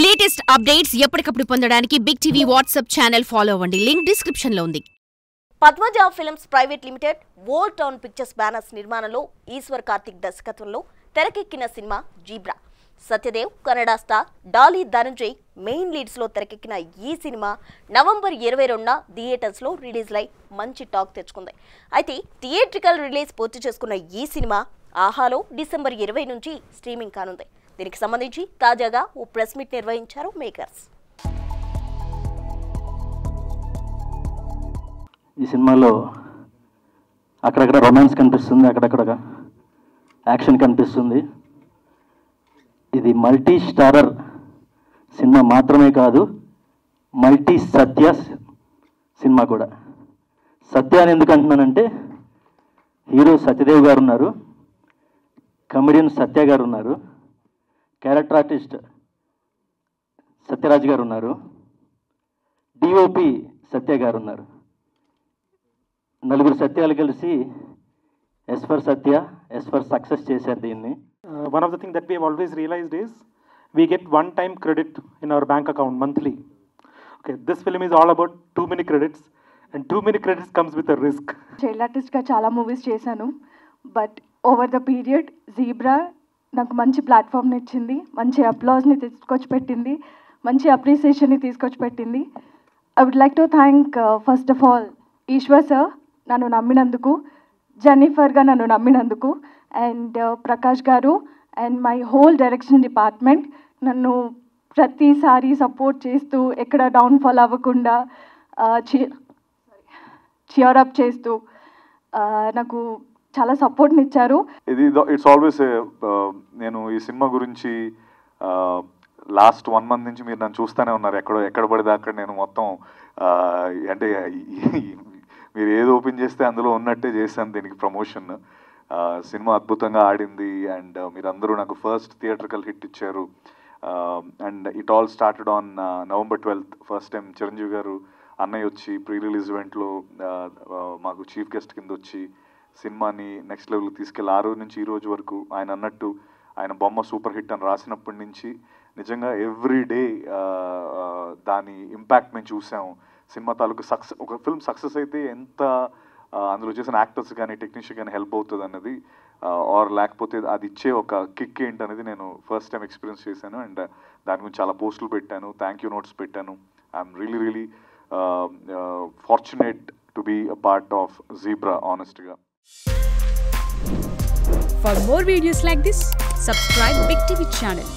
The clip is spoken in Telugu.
లేటెస్ట్ అప్డేట్స్ ఎప్పటికప్పుడు పొందడానికి big TV WhatsApp channel follow అవ్వండి. లింక్ డిస్క్రిప్షన్ లో ఉంది. Padmaja films private limited old town pictures banners నిర్మాణంలో ఈశ్వర్ కార్తిక్ దర్శకత్వంలో తెరకెక్కిన సినిమా Zebra. Satyadev, Kannada star Dolly Dhananjay main leads లో తెరకెక్కిన ఈ సినిమా నవంబర్ 22న థియేటర్స్ లో రిలీజ్ అయి మంచి టాక్ తెచ్చుకుంది. అయితే థియేట్రికల్ రిలీజ్ పూర్తి చేసుకున్న ఈ సినిమా ఆహాలో డిసెంబర్ 20 నుంచి స్ట్రీమింగ్ కానుంది. దీనికి సంబంధించి తాజాగా ఓ ప్రెస్ మీట్ నిర్వహించారు మేకర్స్. ఈ సినిమాలో అక్కడక్కడ రొమాన్స్ కనిపిస్తుంది, అక్కడక్కడ యాక్షన్ కనిపిస్తుంది. ఇది మల్టీ స్టారర్ సినిమా మాత్రమే కాదు, మల్టీ సత్య సినిమా కూడా. సత్య అని ఎందుకు అంటున్నానంటే, హీరో సత్యదేవ్ గారు ఉన్నారు, కమెడియన్ సత్య గారు ఉన్నారు, క్యారెక్టర్ ఆర్టిస్ట్ సత్యరాజ్ గారు ఉన్నారు, డిఓపి సత్య గారు ఉన్నారు. నలుగురు సత్యాలు కలిసి S for Satya, S for success చేశారు దీన్ని. One of the things that we have always realized is we get one-time credit in our bank account monthly. Okay, this film is all about too many credits, and too many credits comes with a risk. Child ఆర్టిస్ట్గా చాలా మూవీస్ చేశాను, but over the period zebra నాకు మంచి ప్లాట్ఫామ్ని ఇచ్చింది, మంచి అప్లాజ్ని తీసుకొచ్చి పెట్టింది, మంచి అప్రిసియేషన్ని తీసుకొచ్చి పెట్టింది. I would like to thank first of all Eshwar sir నన్ను నమ్మినందుకు, జెన్నిఫర్గా నన్ను నమ్మినందుకు, and Prakash garu and my whole direction department నన్ను ప్రతిసారి సపోర్ట్ చేస్తూ, ఎక్కడ డౌన్ఫాల్ అవ్వకుండా చియరప్ చేస్తూ నాకు చాలా సపోర్ట్ని ఇచ్చారు. ఇట్స్ ఆల్వేస్ నేను ఈ సినిమా గురించి లాస్ట్ 1 month నుంచి మీరు నన్ను చూస్తూనే ఉన్నారు. ఎక్కడ పడితే అక్కడ నేను మొత్తం అంటే మీరు ఏది ఓపెన్ చేస్తే అందులో ఉన్నట్టే చేశాను దీనికి ప్రమోషన్. సినిమా అద్భుతంగా ఆడింది, అండ్ మీరందరూ నాకు ఫస్ట్ థియేట్రికల్ హిట్ ఇచ్చారు. And it all started on November 12th. First time Chiranjeevi గారు అన్నయ్య వచ్చి ప్రీ రిలీజ్ ఈవెంట్లో మాకు చీఫ్ గెస్ట్ కింద వచ్చి సినిమాని నెక్స్ట్ లెవెల్కి తీసుకెళ్ళి ఆ రోజు నుంచి ఈ రోజు వరకు ఆయన అన్నట్టు ఆయన బొమ్మ సూపర్ హిట్ అని రాసినప్పటి నుంచి నిజంగా ఎవ్రీ డే దాని ఇంపాక్ట్ మేము చూసాము. సినిమా తాలూకు ఒక ఫిల్మ్ సక్సెస్ అయితే ఎంత అందులో చేసిన యాక్టర్స్ కానీ టెక్నీషియన్ కానీ హెల్ప్ అవుతుంది అన్నది, ఆర్ లేకపోతే అది ఇచ్చే ఒక కిక్ ఏంటనేది నేను ఫస్ట్ టైం ఎక్స్పీరియన్స్ చేశాను. అండ్ దాని గురించి చాలా పోస్టులు పెట్టాను, థ్యాంక్ యూ నోట్స్ పెట్టాను. I'm really fortunate to be a part of Zebra, ఆనెస్ట్గా. For more videos like this, subscribe Big TV channel.